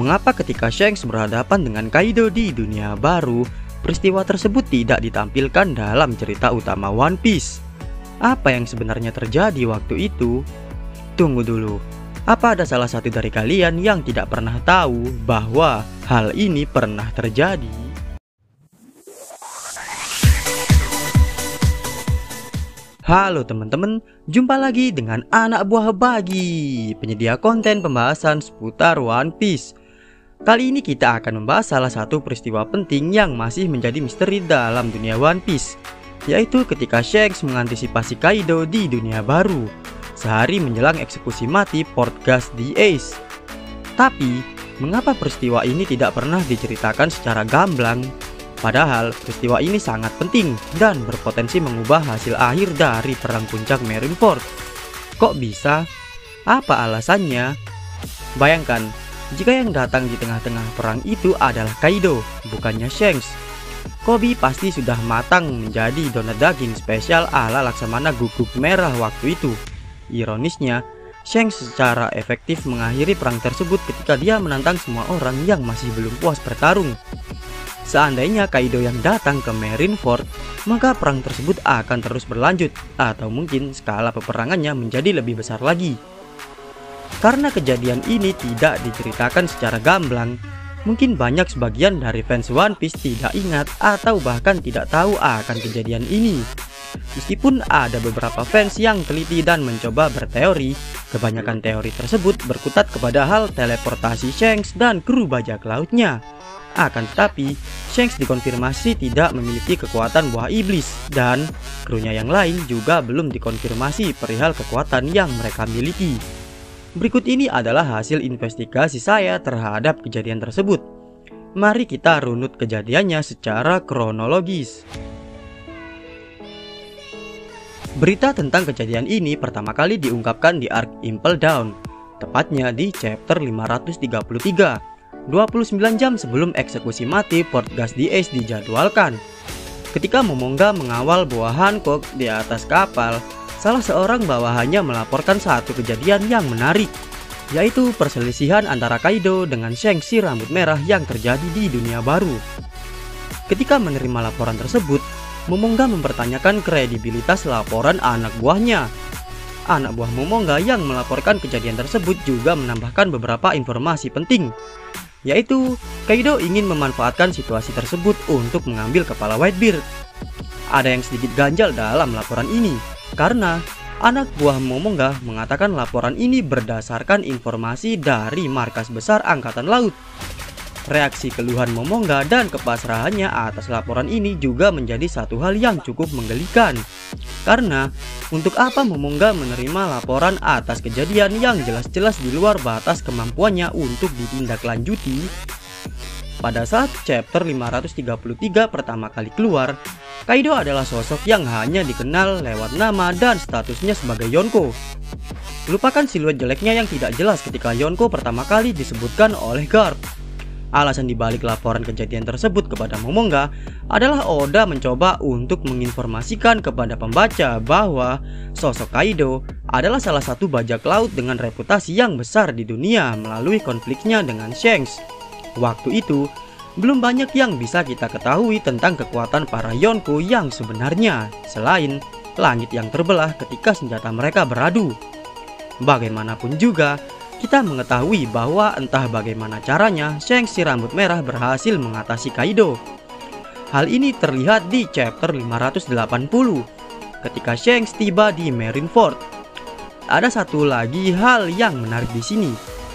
Mengapa ketika Shanks berhadapan dengan Kaido di dunia baru, peristiwa tersebut tidak ditampilkan dalam cerita utama One Piece? Apa yang sebenarnya terjadi waktu itu? Tunggu dulu, apa ada salah satu dari kalian yang tidak pernah tahu bahwa hal ini pernah terjadi? Halo teman-teman, jumpa lagi dengan anak buah Bagi, penyedia konten pembahasan seputar One Piece. Kali ini kita akan membahas salah satu peristiwa penting yang masih menjadi misteri dalam dunia One Piece, yaitu ketika Shanks mengantisipasi Kaido di dunia baru, sehari menjelang eksekusi mati Port Gas the Ace. Tapi, mengapa peristiwa ini tidak pernah diceritakan secara gamblang? Padahal peristiwa ini sangat penting dan berpotensi mengubah hasil akhir dari perang puncak Marineford. Kok bisa? Apa alasannya? Bayangkan, jika yang datang di tengah-tengah perang itu adalah Kaido, bukannya Shanks. Koby pasti sudah matang menjadi donat daging spesial ala Laksamana Guguk Merah waktu itu. Ironisnya, Shanks secara efektif mengakhiri perang tersebut ketika dia menantang semua orang yang masih belum puas bertarung. Seandainya Kaido yang datang ke Marineford, maka perang tersebut akan terus berlanjut, atau mungkin skala peperangannya menjadi lebih besar lagi. Karena kejadian ini tidak diceritakan secara gamblang, mungkin banyak sebagian dari fans One Piece tidak ingat atau bahkan tidak tahu akan kejadian ini. Meskipun ada beberapa fans yang teliti dan mencoba berteori, kebanyakan teori tersebut berkutat kepada hal teleportasi Shanks dan kru bajak lautnya. Akan tetapi, Shanks dikonfirmasi tidak memiliki kekuatan buah iblis, dan krunya yang lain juga belum dikonfirmasi perihal kekuatan yang mereka miliki. Berikut ini adalah hasil investigasi saya terhadap kejadian tersebut. Mari kita runut kejadiannya secara kronologis. Berita tentang kejadian ini pertama kali diungkapkan di arc Impel Down, tepatnya di chapter 533, 29 jam sebelum eksekusi mati Port Gas the Ace dijadwalkan. Ketika Momonga mengawal Boa Hancock di atas kapal, salah seorang bawahannya melaporkan satu kejadian yang menarik, yaitu perselisihan antara Kaido dengan Shanks si rambut merah yang terjadi di dunia baru. Ketika menerima laporan tersebut, Momonga mempertanyakan kredibilitas laporan anak buahnya. Anak buah Momonga yang melaporkan kejadian tersebut juga menambahkan beberapa informasi penting, yaitu Kaido ingin memanfaatkan situasi tersebut untuk mengambil kepala Whitebeard. Ada yang sedikit ganjal dalam laporan ini, karena anak buah Momonga mengatakan laporan ini berdasarkan informasi dari markas besar Angkatan Laut. Reaksi keluhan Momonga dan kepasrahannya atas laporan ini juga menjadi satu hal yang cukup menggelikan. Karena untuk apa Momonga menerima laporan atas kejadian yang jelas-jelas di luar batas kemampuannya untuk ditindaklanjuti? Pada saat chapter 533 pertama kali keluar, Kaido adalah sosok yang hanya dikenal lewat nama dan statusnya sebagai Yonko. Lupakan siluet jeleknya yang tidak jelas ketika Yonko pertama kali disebutkan oleh Garp. Alasan dibalik laporan kejadian tersebut kepada Momonga adalah Oda mencoba untuk menginformasikan kepada pembaca bahwa sosok Kaido adalah salah satu bajak laut dengan reputasi yang besar di dunia melalui konfliknya dengan Shanks. Waktu itu, belum banyak yang bisa kita ketahui tentang kekuatan para Yonko yang sebenarnya, selain langit yang terbelah ketika senjata mereka beradu. Bagaimanapun juga, kita mengetahui bahwa entah bagaimana caranya Shanks si rambut merah berhasil mengatasi Kaido. Hal ini terlihat di chapter 580, ketika Shanks tiba di Marineford. Ada satu lagi hal yang menarik di sini,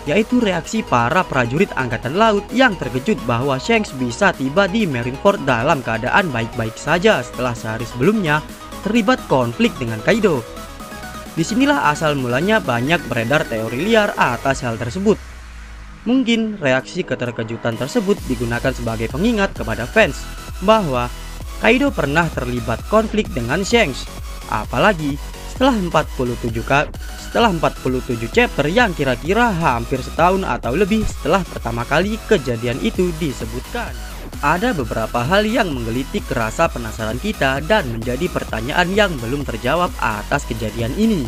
yaitu reaksi para prajurit Angkatan Laut yang terkejut bahwa Shanks bisa tiba di Marineford dalam keadaan baik-baik saja setelah sehari sebelumnya terlibat konflik dengan Kaido. Disinilah asal mulanya banyak beredar teori liar atas hal tersebut. Mungkin reaksi keterkejutan tersebut digunakan sebagai pengingat kepada fans bahwa Kaido pernah terlibat konflik dengan Shanks, apalagi setelah 47 chapter yang kira-kira hampir setahun atau lebih setelah pertama kali kejadian itu disebutkan. Ada beberapa hal yang menggelitik rasa penasaran kita dan menjadi pertanyaan yang belum terjawab atas kejadian ini.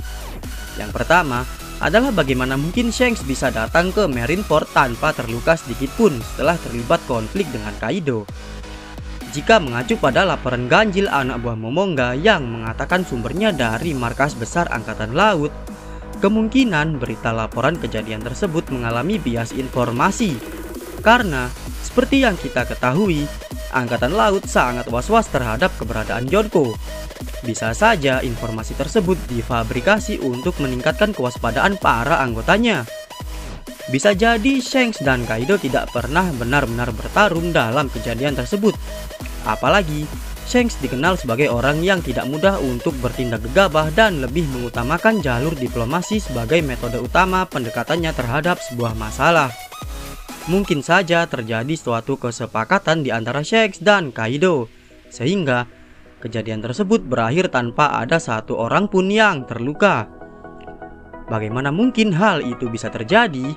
Yang pertama, adalah bagaimana mungkin Shanks bisa datang ke Marineford tanpa terluka sedikit pun setelah terlibat konflik dengan Kaido. Jika mengacu pada laporan ganjil anak buah Momonga yang mengatakan sumbernya dari markas besar Angkatan Laut, kemungkinan berita laporan kejadian tersebut mengalami bias informasi. Karena, seperti yang kita ketahui, Angkatan Laut sangat was-was terhadap keberadaan Yonko. Bisa saja informasi tersebut difabrikasi untuk meningkatkan kewaspadaan para anggotanya. Bisa jadi Shanks dan Kaido tidak pernah benar-benar bertarung dalam kejadian tersebut. Apalagi, Shanks dikenal sebagai orang yang tidak mudah untuk bertindak gegabah dan lebih mengutamakan jalur diplomasi sebagai metode utama pendekatannya terhadap sebuah masalah. Mungkin saja terjadi suatu kesepakatan di antara Shanks dan Kaido, sehingga kejadian tersebut berakhir tanpa ada satu orang pun yang terluka. Bagaimana mungkin hal itu bisa terjadi?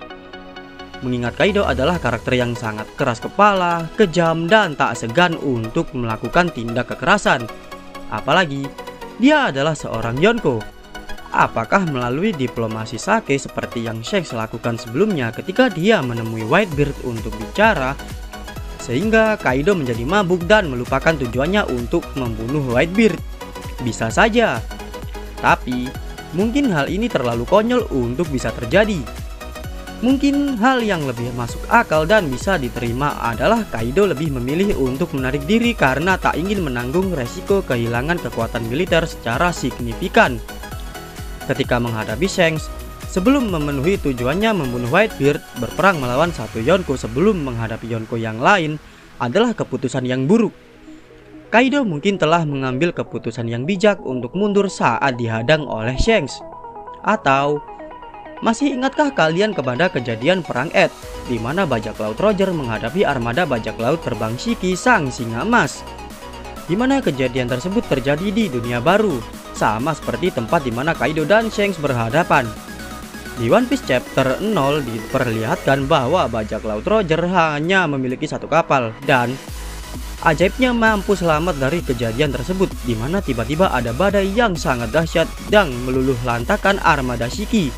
Mengingat Kaido adalah karakter yang sangat keras kepala, kejam, dan tak segan untuk melakukan tindak kekerasan. Apalagi, dia adalah seorang Yonko. Apakah melalui diplomasi sake seperti yang Shanks lakukan sebelumnya ketika dia menemui Whitebeard untuk bicara, sehingga Kaido menjadi mabuk dan melupakan tujuannya untuk membunuh Whitebeard? Bisa saja. Tapi, mungkin hal ini terlalu konyol untuk bisa terjadi. Mungkin hal yang lebih masuk akal dan bisa diterima adalah Kaido lebih memilih untuk menarik diri karena tak ingin menanggung resiko kehilangan kekuatan militer secara signifikan. Ketika menghadapi Shanks, sebelum memenuhi tujuannya membunuh Whitebeard, berperang melawan satu Yonko sebelum menghadapi Yonko yang lain adalah keputusan yang buruk. Kaido mungkin telah mengambil keputusan yang bijak untuk mundur saat dihadang oleh Shanks. Atau, masih ingatkah kalian kepada kejadian Perang Ed, di mana bajak laut Roger menghadapi armada bajak laut terbang Shiki sang singa emas? Di mana kejadian tersebut terjadi di dunia baru, sama seperti tempat di mana Kaido dan Shanks berhadapan. Di One Piece Chapter 0 diperlihatkan bahwa bajak laut Roger hanya memiliki satu kapal dan ajaibnya mampu selamat dari kejadian tersebut, di mana tiba-tiba ada badai yang sangat dahsyat yang meluluh lantakan armada Shiki.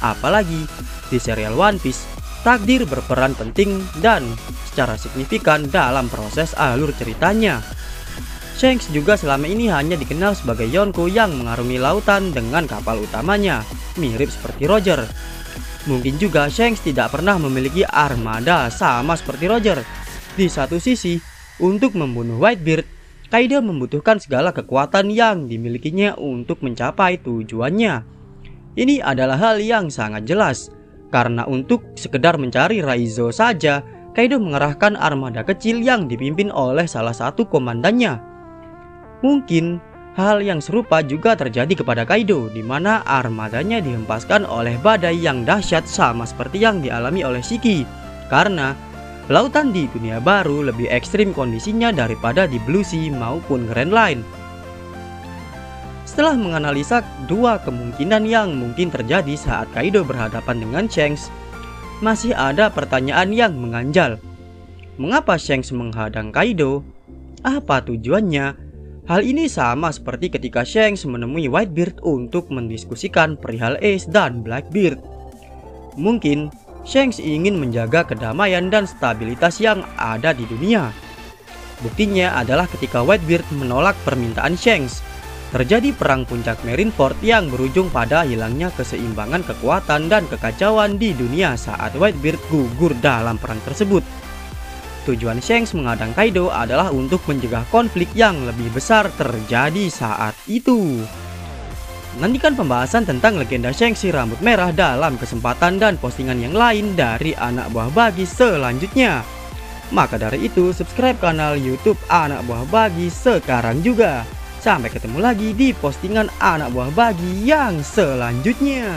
Apalagi di serial One Piece, takdir berperan penting dan secara signifikan dalam proses alur ceritanya. Shanks juga selama ini hanya dikenal sebagai Yonko yang mengarungi lautan dengan kapal utamanya, mirip seperti Roger. Mungkin juga Shanks tidak pernah memiliki armada sama seperti Roger. Di satu sisi, untuk membunuh Whitebeard, Kaido membutuhkan segala kekuatan yang dimilikinya untuk mencapai tujuannya. Ini adalah hal yang sangat jelas, karena untuk sekedar mencari Raizo saja, Kaido mengerahkan armada kecil yang dipimpin oleh salah satu komandannya. Mungkin hal yang serupa juga terjadi kepada Kaido, di mana armadanya dihempaskan oleh badai yang dahsyat sama seperti yang dialami oleh Shiki, karena lautan di dunia baru lebih ekstrim kondisinya daripada di Blue Sea maupun Grand Line. Setelah menganalisa dua kemungkinan yang mungkin terjadi saat Kaido berhadapan dengan Shanks, masih ada pertanyaan yang mengganjal. Mengapa Shanks menghadang Kaido? Apa tujuannya? Hal ini sama seperti ketika Shanks menemui Whitebeard untuk mendiskusikan perihal Ace dan Blackbeard. Mungkin Shanks ingin menjaga kedamaian dan stabilitas yang ada di dunia. Buktinya adalah ketika Whitebeard menolak permintaan Shanks, terjadi perang puncak Marineford yang berujung pada hilangnya keseimbangan kekuatan dan kekacauan di dunia saat Whitebeard gugur dalam perang tersebut. Tujuan Shanks menghadang Kaido adalah untuk mencegah konflik yang lebih besar terjadi saat itu. Nantikan pembahasan tentang legenda Shanks si rambut merah dalam kesempatan dan postingan yang lain dari Anak Buah Bagi selanjutnya. Maka dari itu, subscribe kanal YouTube Anak Buah Bagi sekarang juga. Sampai ketemu lagi di postingan Anak Buah Bagi yang selanjutnya.